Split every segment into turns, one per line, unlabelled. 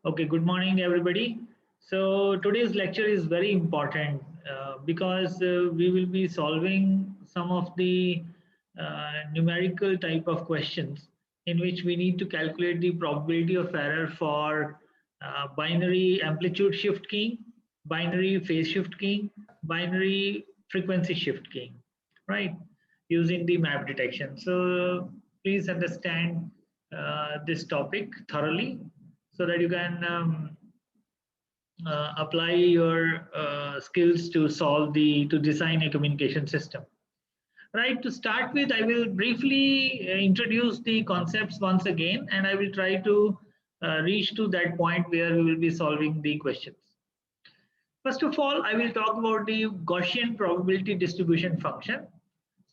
Okay, good morning, everybody. So today's lecture is very important because we will be solving some of the numerical type of questions in which we need to calculate the probability of error for binary amplitude shift keying, binary phase shift keying, binary frequency shift keying, right? Using the map detection. So please understand this topic thoroughly so that you can apply your skills to solve to design a communication system. Right, to start with, I will briefly introduce the concepts once again, and I will try to reach to that point where we will be solving the questions. First of all, I will talk about the Gaussian probability distribution function.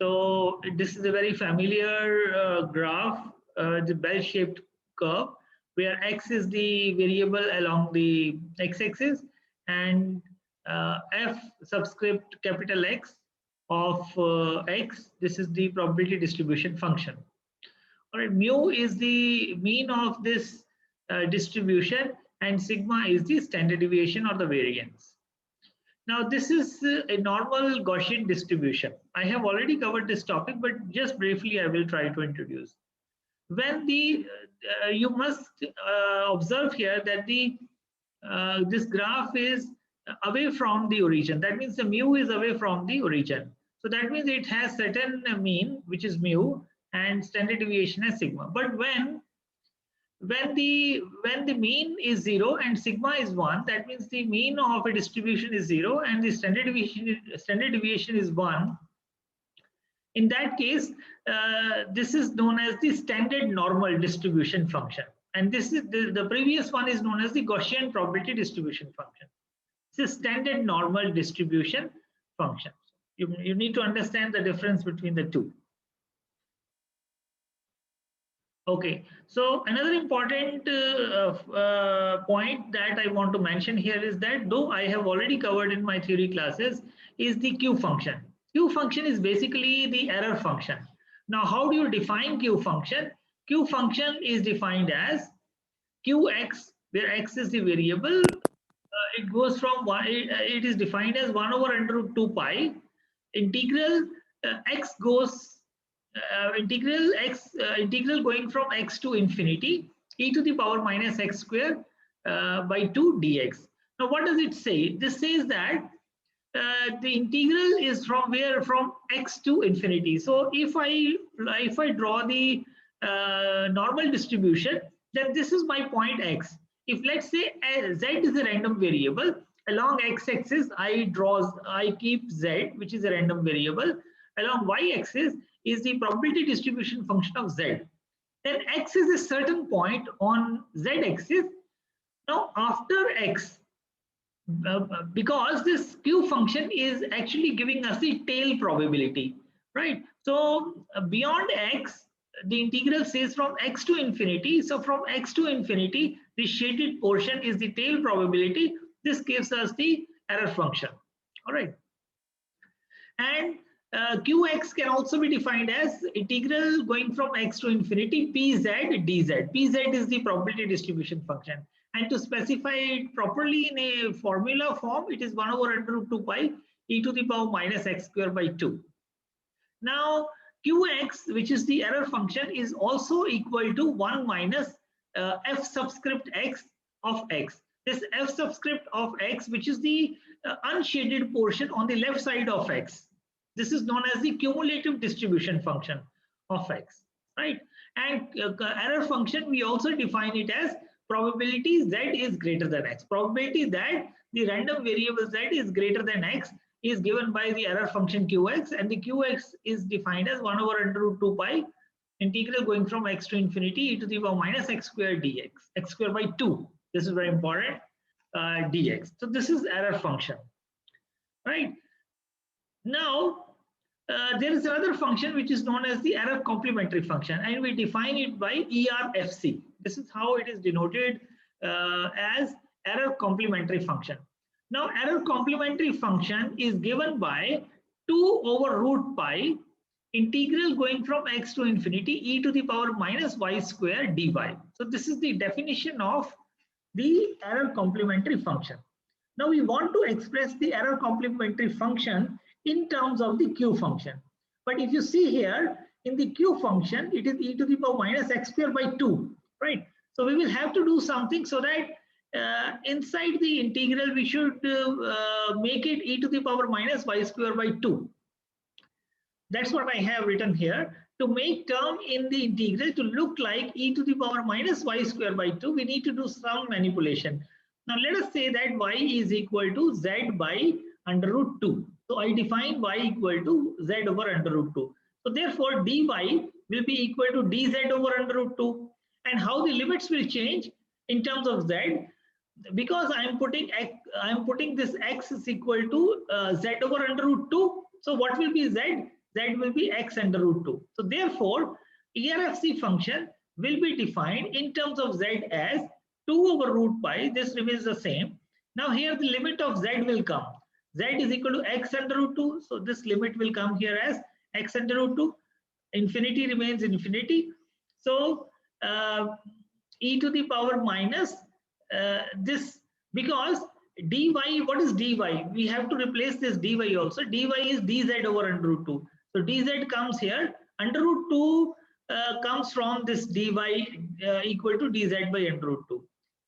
So this is a very familiar graph, the bell-shaped curve, where x is the variable along the x-axis and f subscript capital X of x. This is the probability distribution function. All right, mu is the mean of this distribution, and sigma is the standard deviation or the variance. Now, this is a normal Gaussian distribution. I have already covered this topic, but just briefly, I will try to introduce. When you must observe here that this graph is away from the origin. That means the mu is away from the origin. So that means it has certain mean, which is mu, and standard deviation as sigma. But when the mean is 0 and sigma is 1, that means the mean of a distribution is 0 and the standard deviation is 1. In that case, this is known as the standard normal distribution function, and this is the previous one is known as the Gaussian probability distribution function. It's a standard normal distribution function. You need to understand the difference between the two. Okay, so another important point that I want to mention here is that, though I have already covered in my theory classes, is the Q function. Q function is basically the error function. Now, how do you define Q function? Q function is defined as Qx, where x is the variable. It goes from one. It is defined as 1 over under root 2 pi integral x goes integral going from x to infinity e to the power minus x square by 2 dx. Now, what does it say? This says that the integral is from x to infinity. So if I draw the normal distribution, then this is my point x. If let's say z is a random variable, along x-axis I keep z, which is a random variable. Along y-axis is the probability distribution function of z. Then x is a certain point on z-axis. Now after x, because this Q function is actually giving us the tail probability, right? So beyond x, the integral says from x to infinity. So from x to infinity, the shaded portion is the tail probability. This gives us the error function. All right. And Qx can also be defined as integral going from x to infinity pz dz. Pz is the probability distribution function. And to specify it properly in a formula form, it is 1 over under root 2 pi e to the power minus x square by 2. Now, Qx, which is the error function, is also equal to 1 minus f subscript x of x. This f subscript of x, which is the unshaded portion on the left side of x. This is known as the cumulative distribution function of x, right? And error function, we also define it as probability z is greater than x. Probability that the random variable z is greater than x is given by the error function qx, and the qx is defined as 1 over under root 2 pi integral going from x to infinity e to the power minus x square dx, x square by 2. This is very important, dx. So this is error function, right? Now, there is another function which is known as the error complementary function, and we define it by ERFC. This is how it is denoted as error complementary function. Now, error complementary function is given by 2 over root pi integral going from x to infinity e to the power minus y square dy. So this is the definition of the error complementary function. Now we want to express the error complementary function in terms of the Q function. But if you see here in the Q function, it is e to the power minus x square by 2, right? So we will have to do something so that inside the integral we should make it e to the power minus y square by 2. That's what I have written here. To make term in the integral to look like e to the power minus y square by 2, we need to do some manipulation. Now let us say that y is equal to z by under root 2. So I define y equal to z over under root 2. So therefore dy will be equal to dz over under root 2. And how the limits will change in terms of z, because I am putting this x is equal to z over under root 2. So what will be z? Z will be x under root 2. So therefore, ERFC function will be defined in terms of z as 2 over root pi. This remains the same. Now here the limit of z will come. Z is equal to x under root 2. So this limit will come here as x under root 2. Infinity remains infinity. So e to the power minus this, because dy, what is dy? We have to replace this dy also. Dy is dz over under root 2. So dz comes here, under root 2 comes from this dy equal to dz by under root 2.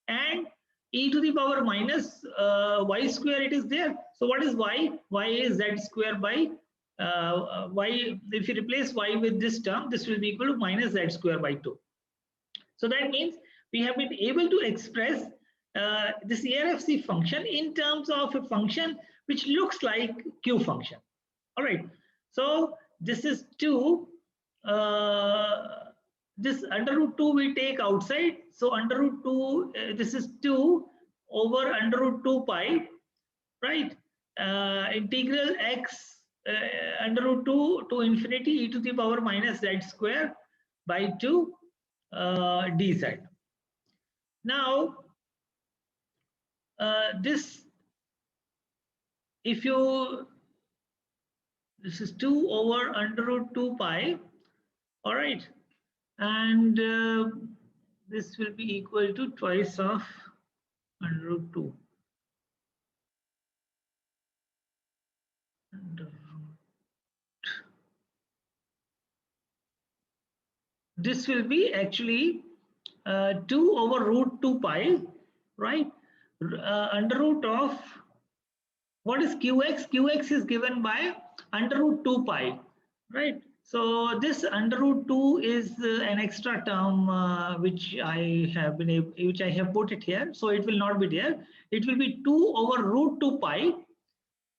And e to the power minus y square, it is there. So what is y? Y is z square by y. If you replace y with this term, this will be equal to minus z square by 2. So that means we have been able to express this ERFC function in terms of a function which looks like Q function. All right. So this is 2. This under root 2 we take outside. So under root 2, this is 2 over under root 2 pi, right? Integral x under root 2 to infinity e to the power minus z square by 2 dz. Now, this is 2 over under root 2 pi, all right, and this will be equal to twice of under root 2. This will be actually 2 over root 2 pi, right? Under root of, what is qx? Qx is given by under root 2 pi, right? So this under root 2 is an extra term which I have put it here. So it will not be there. It will be 2 over root 2 pi,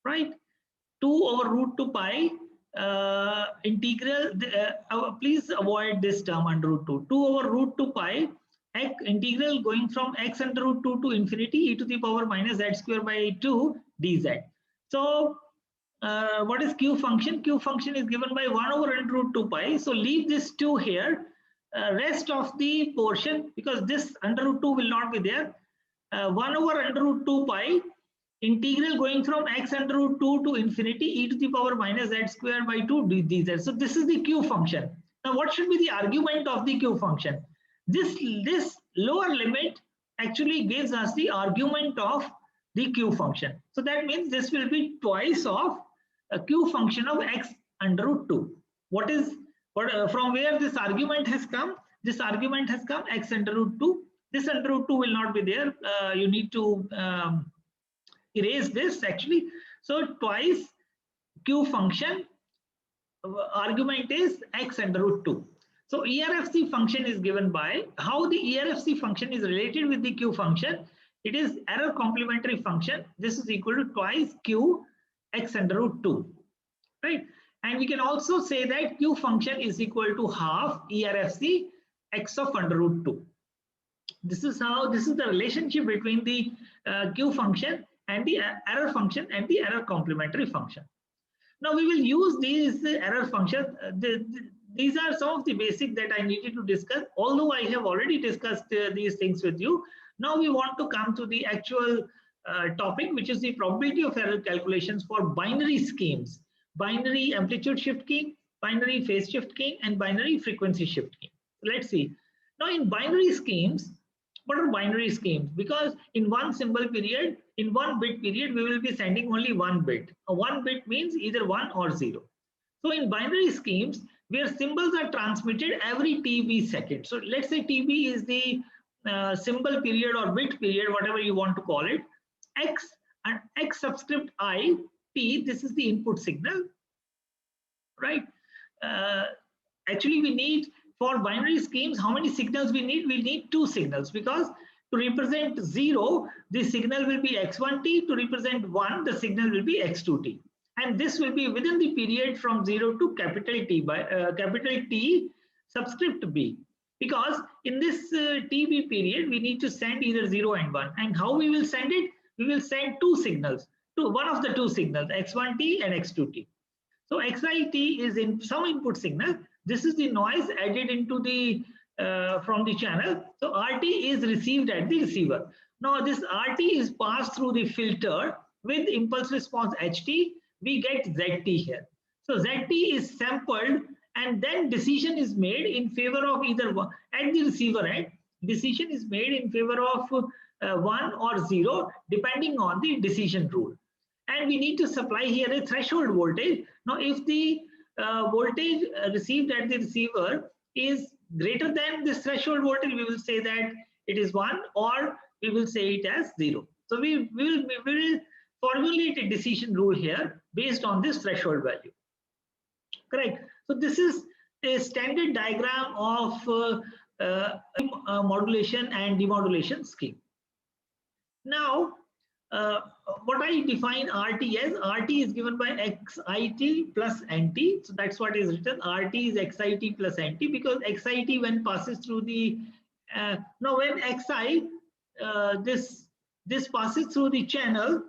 right? 2 over root 2 pi integral. Please avoid this term under root 2. 2 over root 2 pi integral going from x under root 2 to infinity e to the power minus z square by 2 dz. So what is Q function? Q function is given by 1 over under root 2 pi. So leave this 2 here. Rest of the portion, because this under root 2 will not be there. 1 over under root 2 pi integral going from x under root 2 to infinity e to the power minus z square by 2 dz. So this is the Q function. Now what should be the argument of the Q function? This lower limit actually gives us the argument of the Q function. So that means this will be twice of a Q function of x under root 2. From where this argument has come? This argument has come x under root 2. This under root 2 will not be there. You need to erase this actually. So twice Q function, argument is x under root 2. So ERFC function is given by, how the ERFC function is related with the Q function. It is error complementary function. This is equal to twice Q x under root 2, right? And we can also say that Q function is equal to half ERFC x of under root 2. This is the relationship between the Q function and the error function and the error complementary function. Now we will use these error functions. These are some of the basic that I needed to discuss, although I have already discussed these things with you. Now we want to come to the actual topic, which is the probability of error calculations for binary schemes: binary amplitude shift keying, binary phase shift keying, and binary frequency shift keying. Let's see. Now in binary schemes, What are binary schemes? Because in one symbol period, in one bit period, we will be sending only one bit. A one bit means either 1 or 0. So in binary schemes, where symbols are transmitted every TB second. So let's say TB is the symbol period or bit period, whatever you want to call it. X and X subscript I, T, this is the input signal, right? Uh, Actually, we need, for binary schemes, how many signals we need? We need 2 signals, because to represent 0, the signal will be x1t. To represent 1, the signal will be x2t. And this will be within the period from 0 to capital T by capital T subscript b. Because in this TB period, we need to send either 0 and 1. And how we will send it? We will send 2 signals, to one of the 2 signals, x1t and x2t. So xit is in some input signal. This is the noise added into the from the channel. So RT is received at the receiver. Now this RT is passed through the filter with impulse response HT. We get ZT here. So ZT is sampled, and then decision is made in favor of either one. At the receiver end, decision is made in favor of 1 or 0 depending on the decision rule. And we need to supply here a threshold voltage. Now if the voltage received at the receiver is greater than this threshold voltage, we will say that it is 1, or we will say it as 0. So we will formulate a decision rule here based on this threshold value. Correct. So this is a standard diagram of modulation and demodulation scheme. Now, what I define RT as, RT is given by XIT plus NT. So that's what is written. RT is XIT plus NT, because XIT when passes through the, now when XI, this passes through the channel,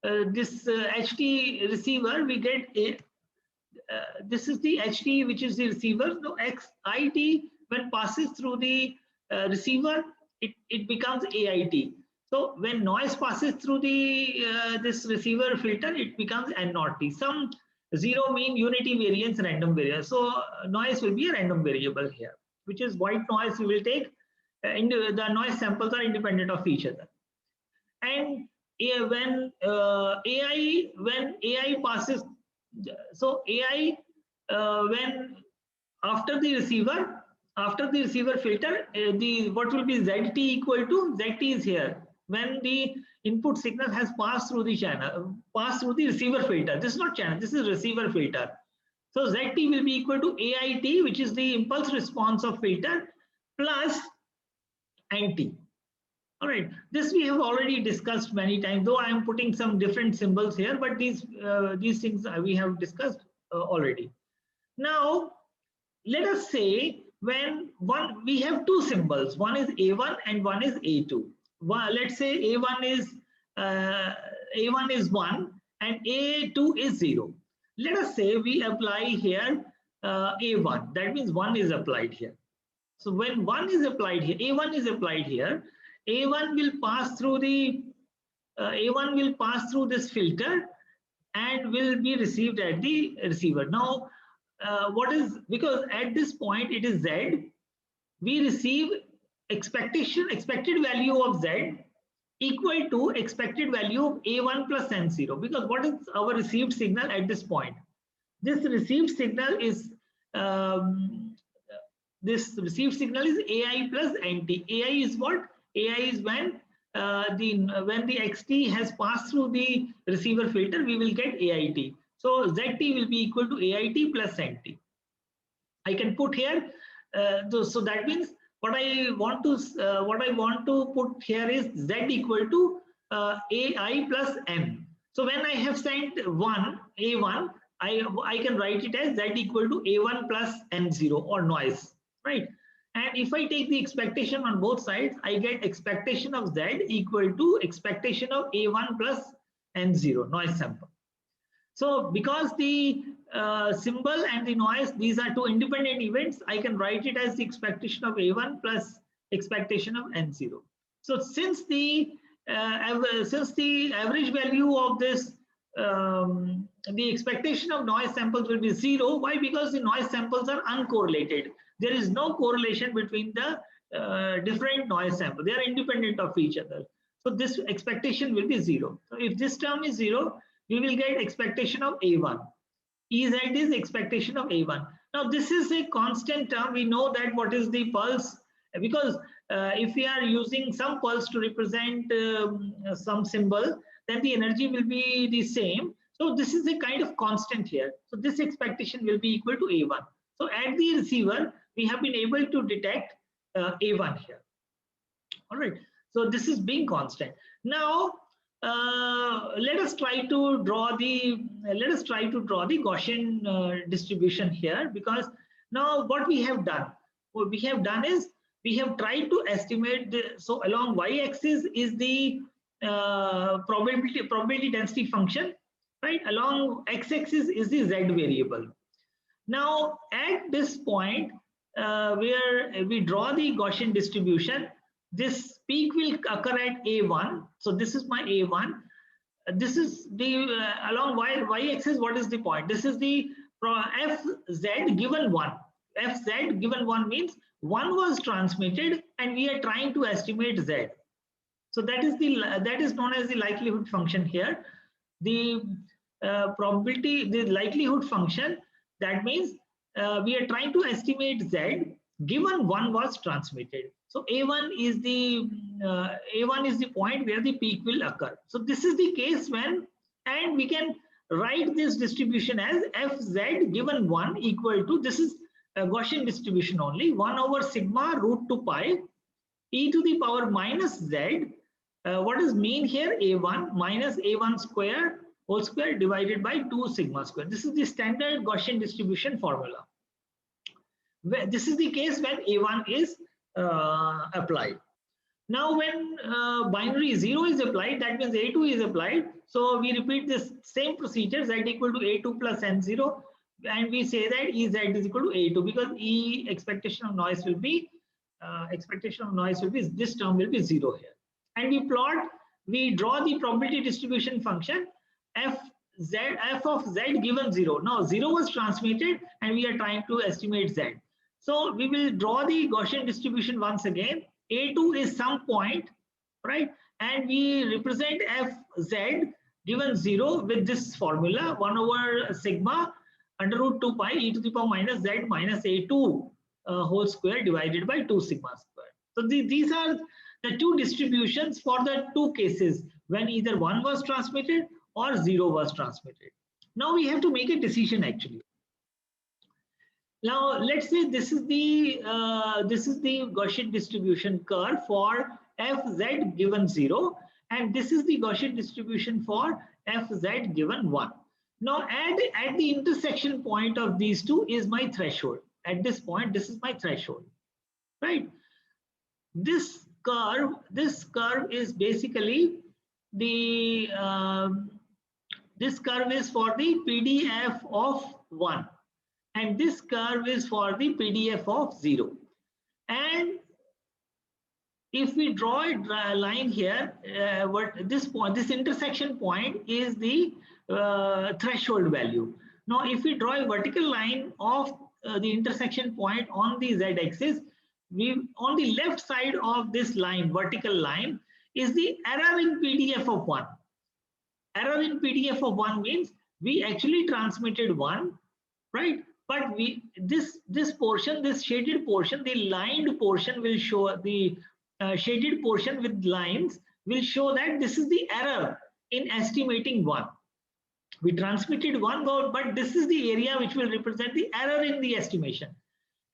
this HT receiver, we get a, this is the HT, which is the receiver. So XIT when passes through the receiver, it becomes AIT. So when noise passes through the this receiver filter, it becomes N0T. Some 0 mean unity variance, random variance. So noise will be a random variable here, which is white noise. We will take the noise samples are independent of each other. And when AI passes, so AI when after the receiver filter, the what will be ZT equal to? ZT is here when the input signal has passed through the channel, passed through the receiver filter. This is not channel, this is receiver filter. So ZT will be equal to AIT, which is the impulse response of filter, plus NT. All right, this we have already discussed many times, though I am putting some different symbols here, but these things we have discussed already. Now, let us say when we have 2 symbols, one is A1 and one is A2. Let's say A1 is 1 and A2 is 0. Let us say we apply here A1. That means 1 is applied here. So when 1 is applied here, A1 is applied here, A1 will pass through the this filter and will be received at the receiver. Now, because at this point it is Z, we receive expected value of Z equal to expected value of A1 plus N0, because what is our received signal at this point? This received signal is AI plus NT. AI is what? AI is when the XT has passed through the receiver filter, we will get AIT. So ZT will be equal to AIT plus NT. I can put here. So that means what I want to put here is Z equal to AI plus M. So when I have sent A1, I can write it as Z equal to A1 plus N0, or noise, right? And if I take the expectation on both sides, I get expectation of Z equal to expectation of A1 plus N0, noise sample. So because the symbol and the noise, these are 2 independent events, I can write it as the expectation of A1 plus expectation of N0. So since the average value of this, the expectation of noise samples will be 0. Why? Because the noise samples are uncorrelated. There is no correlation between the different noise sample. They are independent of each other. So this expectation will be 0. So if this term is 0, we will get expectation of A1. Ez is expectation of A1. Now this is a constant term. We know that what is the pulse, because if we are using some pulse to represent some symbol, then the energy will be the same. So this is a kind of constant here. So this expectation will be equal to A1. So at the receiver, we have been able to detect A1 here. All right. So this is being constant. Now let us try to draw the Gaussian distribution here, because now what we have done is we have tried to estimate so along y-axis is the probability density function, right? Along x-axis is the z variable. Now at this point where we draw the Gaussian distribution, this peak will occur at A1. So this is my A1. This is the along y-axis. What is the point? This is the fz given 1. Fz given 1 means 1 was transmitted and we are trying to estimate z. So that is known as the likelihood function here. The probability, the likelihood function, that means we are trying to estimate z given 1 was transmitted. So A1 is the point where the peak will occur. So this is the case when, and we can write this distribution as Fz given 1 equal to, this is a Gaussian distribution only, 1 over sigma root 2 pi e to the power minus z. What is mean here? A1 minus A1 square whole square divided by 2 sigma square. This is the standard Gaussian distribution formula. This is the case when A1 is applied. Now when binary 0 is applied, that means A2 is applied. So we repeat this same procedure, z equal to A2 plus N0, and we say that Ez is equal to A2, because E expectation of noise will be this term will be 0 here. And we draw the probability distribution function f of z given 0. Now 0 was transmitted and we are trying to estimate z. So we will draw the Gaussian distribution once again. A2 is some point, right? And we represent Fz given 0 with this formula, 1 over sigma under root 2 pi e to the power minus z minus A2 whole square divided by 2 sigma square. So these are the two distributions for the two cases when either 1 was transmitted or 0 was transmitted. Now we have to make a decision actually. Now let's say this is the Gaussian distribution curve for Fz given 0, and this is the Gaussian distribution for Fz given 1. Now at the intersection point of these two is my threshold. At this point, this is my threshold, right? This curve is basically the this curve is for the PDF of 1. And this curve is for the PDF of 0. And if we draw a line here, this intersection point is the threshold value. Now, if we draw a vertical line of the intersection point on the z-axis, on the left side of this line, vertical line, is the error in PDF of 1. Error in PDF of 1 means we actually transmitted 1, right? But this portion, this shaded portion, the lined portion will show, the shaded portion with lines will show that this is the error in estimating 1. We transmitted 1 but this is the area which will represent the error in the estimation.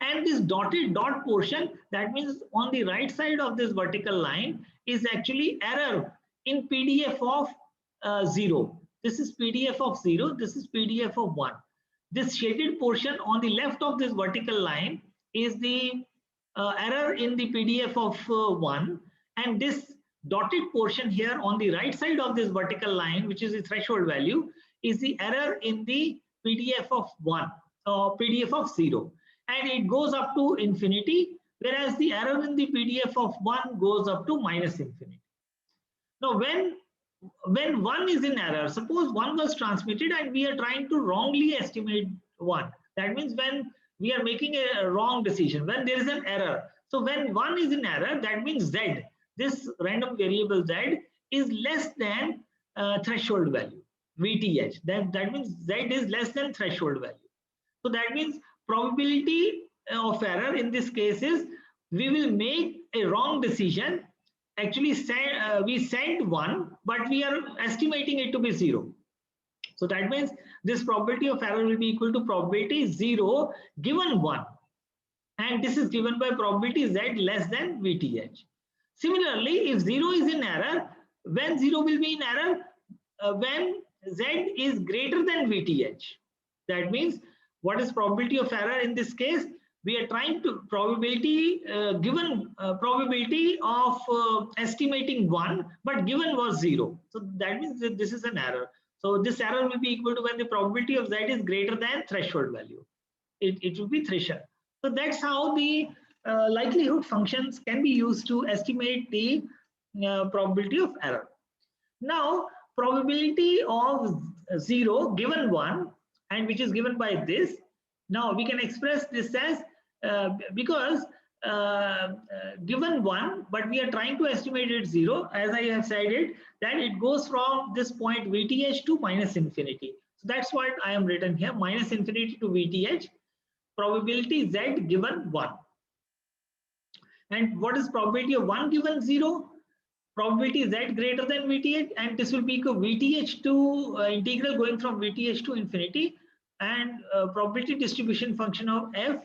And this dotted dot portion, that means on the right side of this vertical line is actually error in PDF of 0. This is PDF of 0, this is PDF of 1. This shaded portion on the left of this vertical line is the error in the PDF of 1, and this dotted portion here on the right side of this vertical line, which is the threshold value, is the error in the PDF of 1 or PDF of 0, and it goes up to infinity, whereas the error in the PDF of 1 goes up to minus infinity. Now when 1 is in error, suppose 1 was transmitted and we are trying to wrongly estimate 1. That means when we are making a wrong decision, when there is an error, So when 1 is in error, that means Z, this random variable Z, is less than threshold value, VTH. That means Z is less than threshold value. So that means probability of error in this case is we will make a wrong decision. Actually, we send 1, but we are estimating it to be 0. So that means this probability of error will be equal to probability 0 given 1. And this is given by probability Z less than VTH. Similarly, if 0 is in error, when 0 will be in error? When Z is greater than VTH. That means what is probability of error in this case? We are trying to probability given probability of estimating 1, but given was 0. So that means that this is an error. So this error will be equal to when the probability of Z is greater than threshold value. It will be threshold. So that's how the likelihood functions can be used to estimate the probability of error. Now, probability of 0 given 1, and which is given by this. Now we can express this as because given 1, but we are trying to estimate it 0, as I have said it, then it goes from this point VTH to minus infinity. So that's what I am written here, minus infinity to VTH, probability Z given 1. And what is probability of 1 given 0? Probability Z greater than VTH, and this will be equal VTH to integral going from VTH to infinity, and probability distribution function of f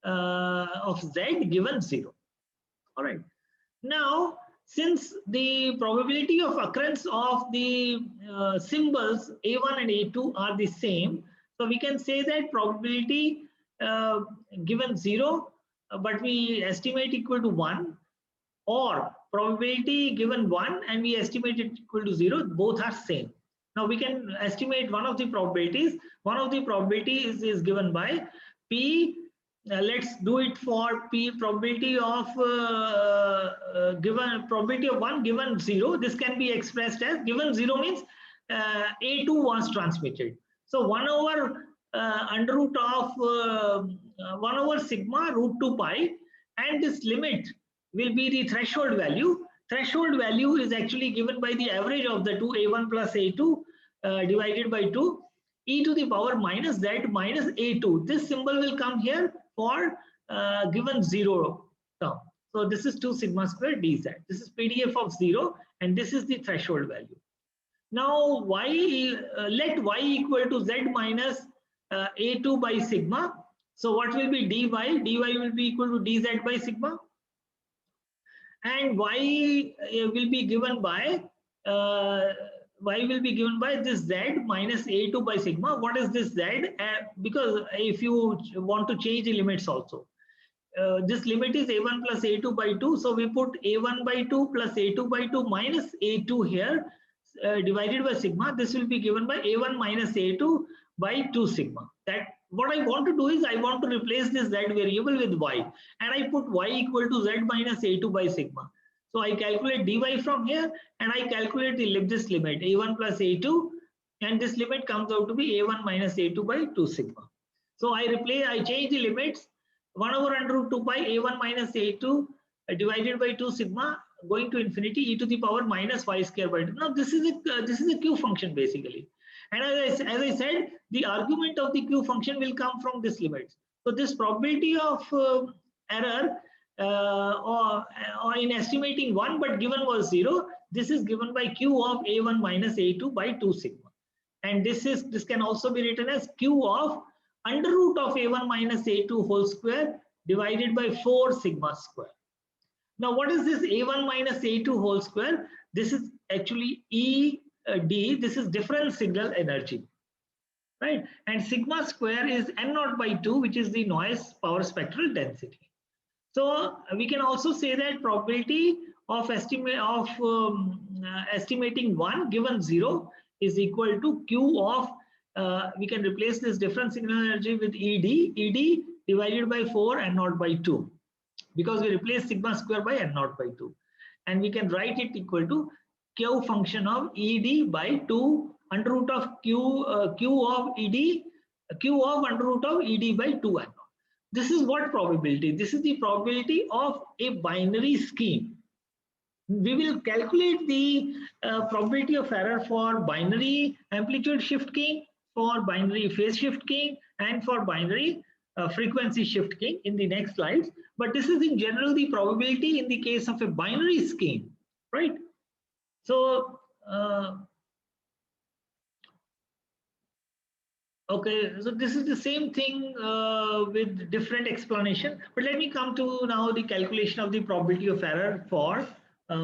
of Z given 0. All right. Now, since the probability of occurrence of the symbols A1 and A2 are the same, so we can say that probability given 0, but we estimate equal to 1, or probability given 1 and we estimate it equal to 0, both are same. Now we can estimate one of the probabilities. One of the probabilities is given by P. Let's do it for P, probability of given probability of 1 given 0. This can be expressed as given 0 means A2 was transmitted. So 1 over under root of 1 over sigma root 2 pi, and this limit will be the threshold value. Threshold value is actually given by the average of the two, A1 plus A2 divided by 2, e to the power minus Z minus A2. This symbol will come here for given 0 term. So this is 2 sigma square dz. This is PDF of 0, and this is the threshold value. Now let y equal to Z minus A2 by sigma. So what will be dy? Dy will be equal to dz by sigma. And y will be given by this Z minus A2 by sigma. What is this Z? Because if you want to change the limits also, this limit is A1 plus A2 by 2. So we put A1 by 2 plus A2 by 2 minus A2 here divided by sigma. This will be given by A1 minus A2 by 2 sigma. That what I want to do is I want to replace this Z variable with y, and I put y equal to Z minus A2 by sigma. So I calculate dy from here, and I calculate this limit A1 plus A2, and this limit comes out to be A1 minus A2 by 2 sigma. So I change the limits, 1 over under root 2 pi A1 minus A2 divided by 2 sigma going to infinity e to the power minus y square by 2. Now this is a Q function basically. And as I said, the argument of the Q function will come from this limit. So this probability of error or in estimating 1 but given was 0, this is given by Q of A1 minus A2 by 2 sigma. And this can also be written as Q of under root of A1 minus A2 whole square divided by 4 sigma square. Now what is this A1 minus A2 whole square? This is actually ED. This is difference signal energy, right? And sigma square is N0 by 2, which is the noise power spectral density. So we can also say that probability of estimating 1 given 0 is equal to Q of we can replace this difference signal energy with ED divided by 4 N0 by 2, because we replace sigma square by N0 by 2, and we can write it equal to Q function of ED by 2 under root of Q of under root of ED by 2 N0. This is what probability? This is the probability of a binary scheme. We will calculate the probability of error for binary amplitude shift keying, for binary phase shift keying, and for binary frequency shift keying in the next slides. But this is in general the probability in the case of a binary scheme, right? So, okay, so this is the same thing with different explanation. But let me come to now the calculation of the probability of error for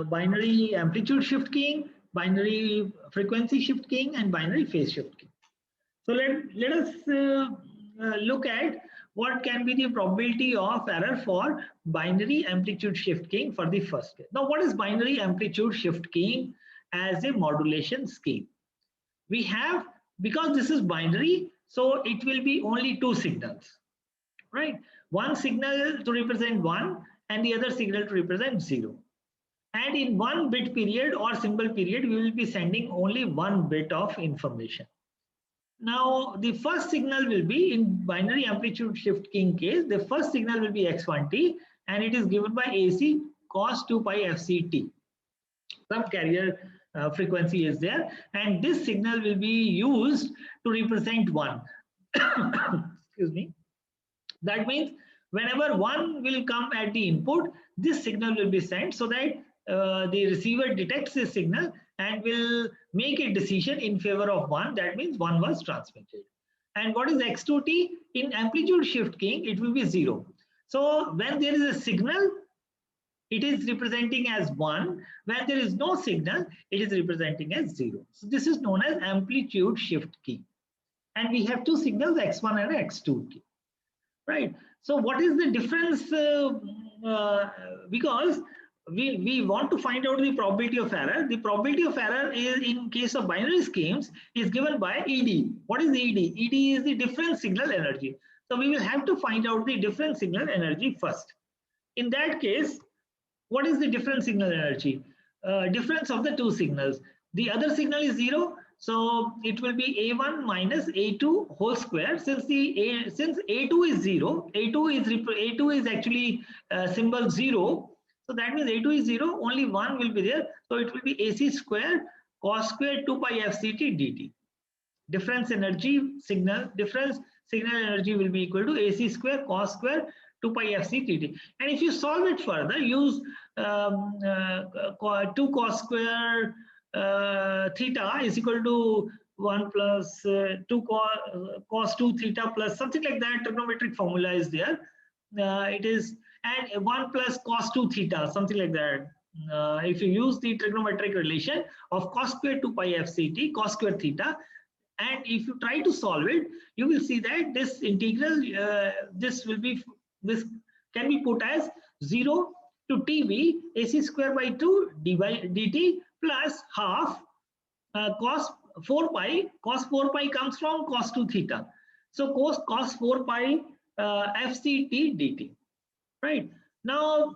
binary amplitude shift keying, binary frequency shift keying, and binary phase shift keying. So let us look at what can be the probability of error for binary amplitude shift keying for the first case. Now, what is binary amplitude shift keying as a modulation scheme? We have, because this is binary, so it will be only two signals, right? One signal to represent 1 and the other signal to represent 0. And in 1 bit period or symbol period, we will be sending only 1 bit of information. Now, the first signal will be in binary amplitude shift keying case, the first signal will be x1t and it is given by AC cos 2 pi fct. Some carrier frequency is there, and this signal will be used to represent 1. Excuse me. That means whenever 1 will come at the input, this signal will be sent so that the receiver detects this signal and will make a decision in favor of 1. That means 1 was transmitted. And what is x2t? In amplitude shift keying, it will be 0. So when there is a signal, it is representing as 1. When there is no signal, it is representing as 0. So this is known as amplitude shift key. And we have two signals, x1 and x2t. Right. So what is the difference? Because we want to find out the probability of error. The probability of error is, in case of binary schemes, is given by ED. What is ED? ED is the difference signal energy. So we will have to find out the difference signal energy first. In that case, what is the difference signal energy? Difference of the two signals. The other signal is 0. So it will be A1 minus A2 whole square. Since A2 is 0, A2 is actually symbol 0. So that means A2 is 0, only 1 will be there. So it will be AC square cos square 2 pi fct dt. Difference energy signal, difference signal energy will be equal to AC square cos square 2 pi fct dt. And if you solve it further, use 2 cos square theta is equal to 1 plus 2 cos 2 theta plus something like that. Trigonometric formula is there. It is, and 1 plus cos 2 theta, something like that. If you use the trigonometric relation of cos square 2 pi fct, cos square theta, and if you try to solve it, you will see that this integral, this can be put as 0 to tb AC square by 2 dt plus half cos 4 pi. Cos 4 pi comes from cos 2 theta. So cos 4 pi fct dt. Right. Now,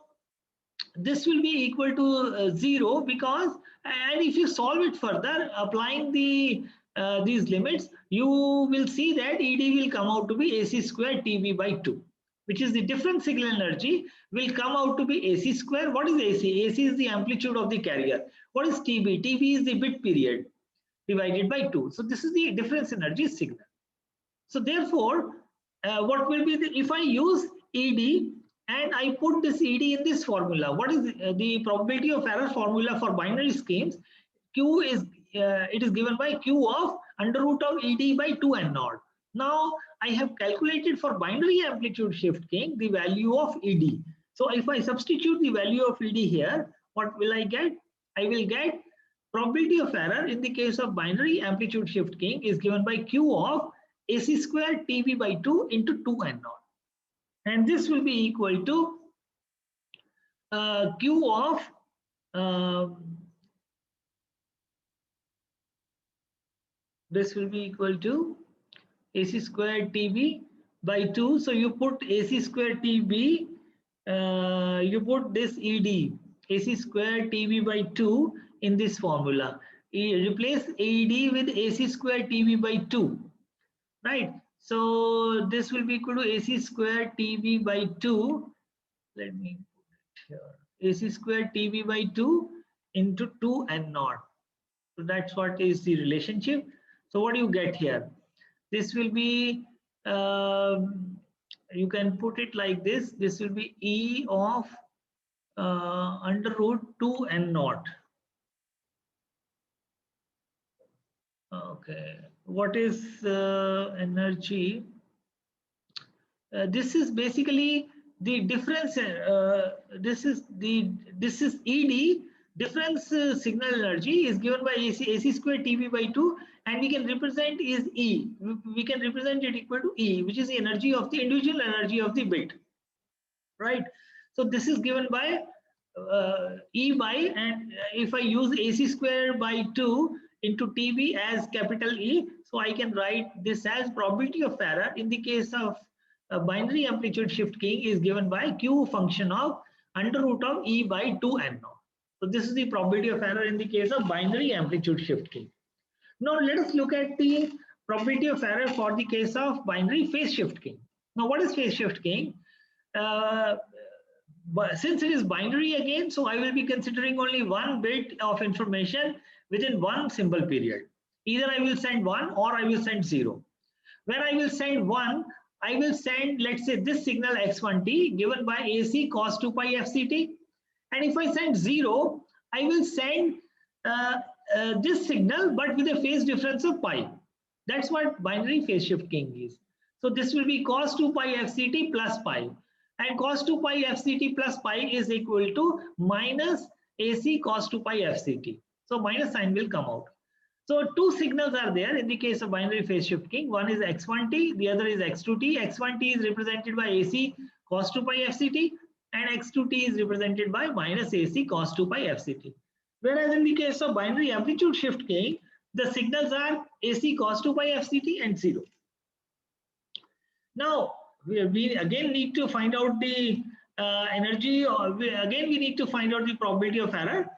this will be equal to 0 because, and if you solve it further, applying these limits, you will see that ED will come out to be AC square TB by 2, which is the difference signal energy will come out to be AC square. What is AC? AC is the amplitude of the carrier. What is TB? TB is the bit period divided by 2. So this is the difference energy signal. So therefore, what will be if I use ED and I put this ED in this formula? What is the probability of error formula for binary schemes? Q is it is given by Q of under root of ED by 2 n naught. Now I have calculated for binary amplitude shift keying the value of ED. So if I substitute the value of ED here, what will I get? I will get probability of error in the case of binary amplitude shift keying is given by Q of AC square TB by 2 into 2 n naught. And this will be equal to Q of this will be equal to AC square TB by 2. So you put AC square TB, you put this ED, AC square TB by 2 in this formula. Replace ED with AC square TB by 2, right? So this will be equal to AC square TB by 2. Let me put it here. AC square TB by 2 into 2 N naught. So that's what is the relationship. So what do you get here? This will be, you can put it like this. This will be E of under root 2 N naught. Okay. What is energy? This is basically the difference. This is ED. Difference signal energy is given by AC square TB by 2, and we can represent is E. We can represent it equal to E, which is the energy of the individual energy of the bit, right? So this is given by E by, and if I use AC square by 2 into TB as capital E, so I can write this as probability of error in the case of binary amplitude shift keying is given by Q function of under root of E by 2 N naught. So this is the probability of error in the case of binary amplitude shift keying. Now let us look at the probability of error for the case of binary phase shift keying. Now what is phase shift keying? But since it is binary again, so I will be considering only one bit of information within one symbol period. Either I will send 1 or I will send 0. When I will send 1, I will send, let's say, this signal x1t given by AC cos 2 pi fct. And if I send 0, I will send this signal but with a phase difference of pi. That's what binary phase shift keying is. So this will be cos 2 pi fct plus pi. And cos 2 pi fct plus pi is equal to minus AC cos 2 pi fct. So minus sign will come out. So two signals are there in the case of binary phase shift keying. One is x1t, the other is x2t. x1t is represented by AC cos 2 pi fct, and x2t is represented by minus AC cos 2 pi fct. Whereas in the case of binary amplitude shift keying, the signals are AC cos 2 pi fct and 0. Now, we again need to find out the energy, or again we need to find out the probability of error,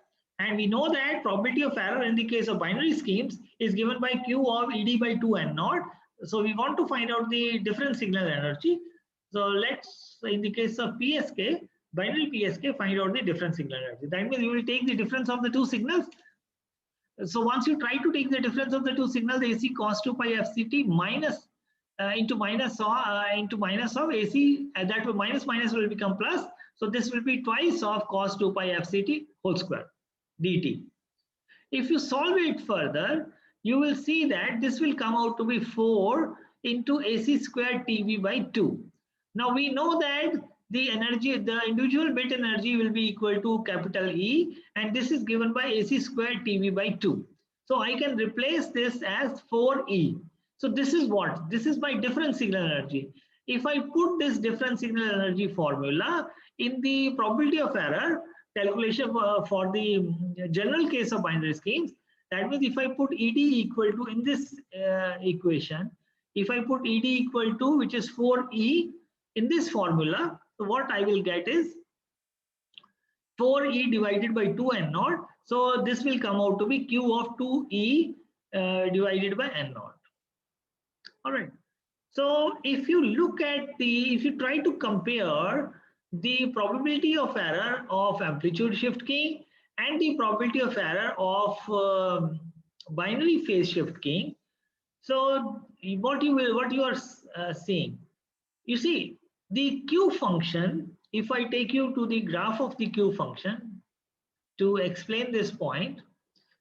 and we know that probability of error in the case of binary schemes is given by Q of ED by 2 N naught. So we want to find out the different signal energy. So let's, in the case of PSK, binary PSK, find out the different signal energy. That means you will take the difference of the two signals. So once you try to take the difference of the two signals, AC cos 2 pi fct minus into minus of AC, that will minus will become plus. So this will be twice of cos 2 pi fct whole square dt. If you solve it further, you will see that this will come out to be 4 into AC square TB by 2. Now we know that the energy, the individual bit energy will be equal to capital E, and this is given by AC square TB by 2. So I can replace this as 4E. So this is what? This is my difference signal energy. If I put this difference signal energy formula in the probability of error calculation for the general case of binary schemes, that means if I put ED equal to, in this equation, if I put ED equal to, which is 4E in this formula, so what I will get is 4E divided by 2 N naught. So this will come out to be Q of 2E divided by N naught. All right. So if you look at if you try to compare the probability of error of amplitude shift keying and the probability of error of binary phase shift keying, so what you are seeing, you see the Q function. If I take you to the graph of the Q function to explain this point,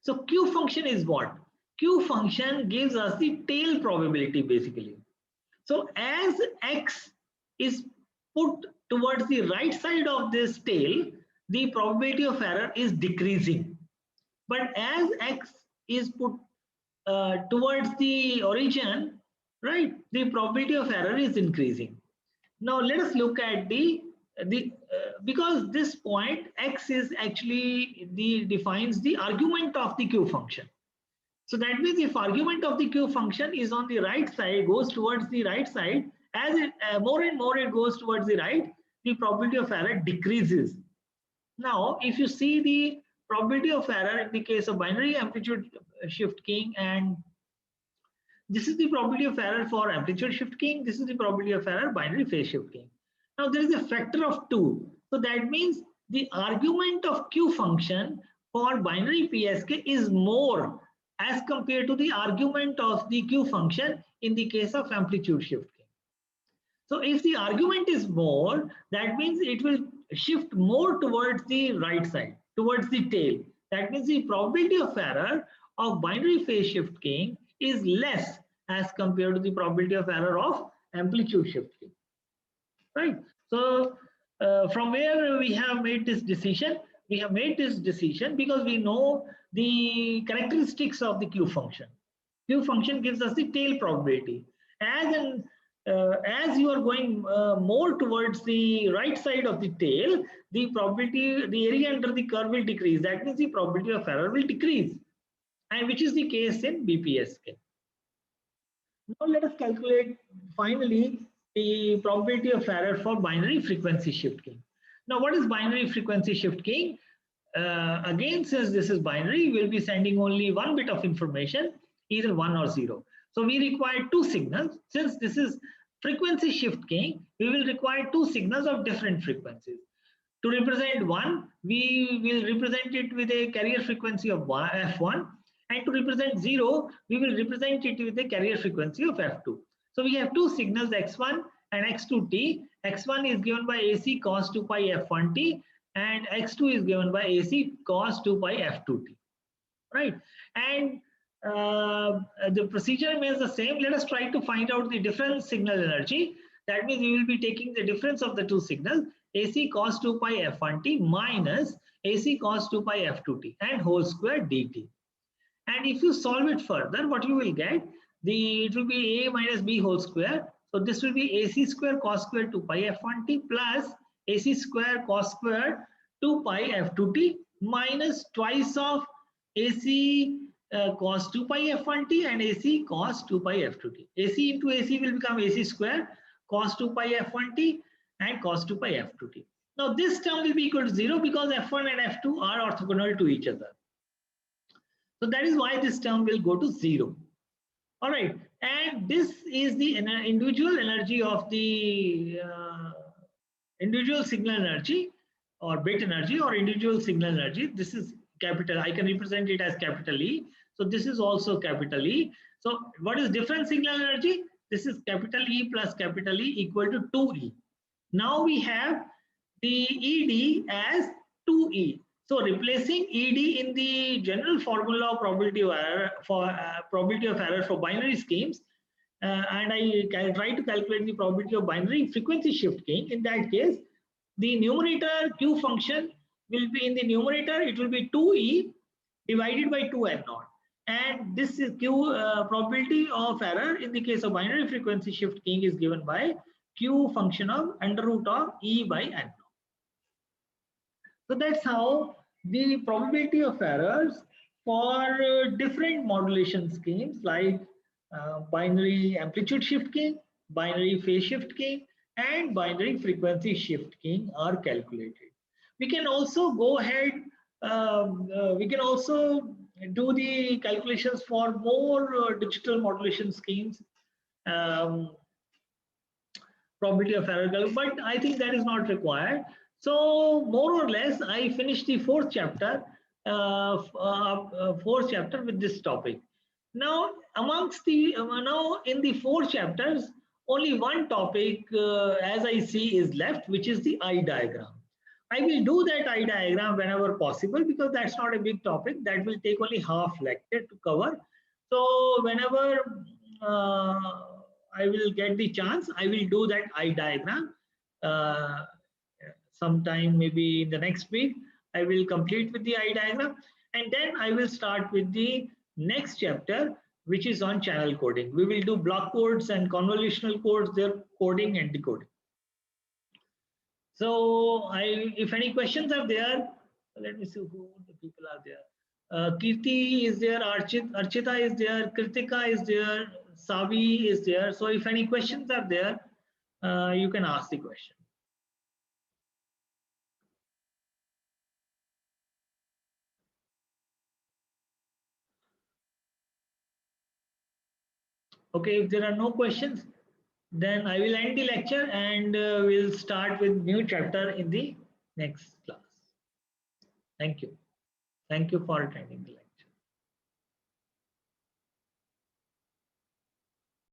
so Q function is what? Q function gives us the tail probability basically. So as x is put towards the right side of this tail, the probability of error is decreasing. But as x is put towards the origin, right, the probability of error is increasing. Now let us look at because this point x is actually defines the argument of the Q function. So that means if argument of the Q function is on the right side, goes towards the right side, as it more and more it goes towards the right, the probability of error decreases. Now, if you see the probability of error in the case of binary amplitude shift keying and This is the probability of error for amplitude shift keying. This is the probability of error binary phase shift keying. Now there is a factor of 2. So that means the argument of Q function for binary PSK is more as compared to the argument of the Q function in the case of amplitude shift keying. So if the argument is more, that means it will shift more towards the right side, towards the tail. That means the probability of error of binary phase shift keying is less as compared to the probability of error of amplitude shift keying. Right? So from where we have made this decision? We have made this decision because we know the characteristics of the Q function. Q function gives us the tail probability. As you are going more towards the right side of the tail, the probability, the area under the curve will decrease. That means the probability of error will decrease, and which is the case in BPSK. Now let us calculate finally the probability of error for binary frequency shift keying. Now what is binary frequency shift keying? Again, since this is binary, we'll be sending only one bit of information, either 1 or 0. So we require two signals. Since this is frequency shift keying, we will require two signals of different frequencies. To represent 1, we will represent it with a carrier frequency of F1, and to represent 0, we will represent it with a carrier frequency of F2. So we have two signals, X1 and X2t. X1 is given by AC cos 2 pi F1t, and X2 is given by AC cos 2 pi F2t. Right? And the procedure remains the same. Let us try to find out the difference signal energy. That means we will be taking the difference of the two signals, AC cos 2 pi F1t minus AC cos 2 pi F2t, and whole square dt. And if you solve it further, what you will get, it will be A minus B whole square. So this will be AC square cos square 2 pi F1t plus AC square cos square 2 pi F2t minus twice of AC cos 2 pi F1t and AC cos 2 pi F2t. AC into AC will become AC square cos 2 pi F1t and cos 2 pi F2t. Now this term will be equal to 0 because F1 and F2 are orthogonal to each other. So that is why this term will go to 0. All right, and this is the individual energy of the individual signal energy or bit energy or individual signal energy. This is capital, I can represent it as capital E. So this is also capital E. So what is difference signal energy? This is capital E plus capital E equal to 2E. Now we have the ED as 2E. So replacing ED in the general formula of probability of error for binary schemes, and I can try to calculate the probability of binary frequency shift keying. In that case, the numerator Q function will be in the numerator. It will be 2E divided by 2n naught, and this is Q probability of error in the case of binary frequency shift keying is given by Q function of under root of E by n naught. So that's how the probability of errors for different modulation schemes like binary amplitude shift keying, binary phase shift keying, and binary frequency shift keying are calculated. We can also go ahead, we can also do the calculations for more digital modulation schemes, probability of error, but I think that is not required. So more or less, I finished the fourth chapter with this topic. Now, amongst the now in the 4 chapters, only one topic, as I see, is left, which is the eye diagram. I will do that eye diagram whenever possible because that's not a big topic. That will take only half lecture to cover. So whenever I will get the chance, I will do that eye diagram. Sometime maybe in the next week, I will complete with the eye diagram, and then I will start with the next chapter, which is on channel coding. We will do block codes and convolutional codes, their coding and decoding. So if any questions are there, let me see who the people are there. Kirti is there, Archita is there, Kritika is there, Savi is there. So if any questions are there, you can ask the question. Okay, if there are no questions, then I will end the lecture and we'll start with new chapter in the next class. Thank you. Thank you for attending the lecture.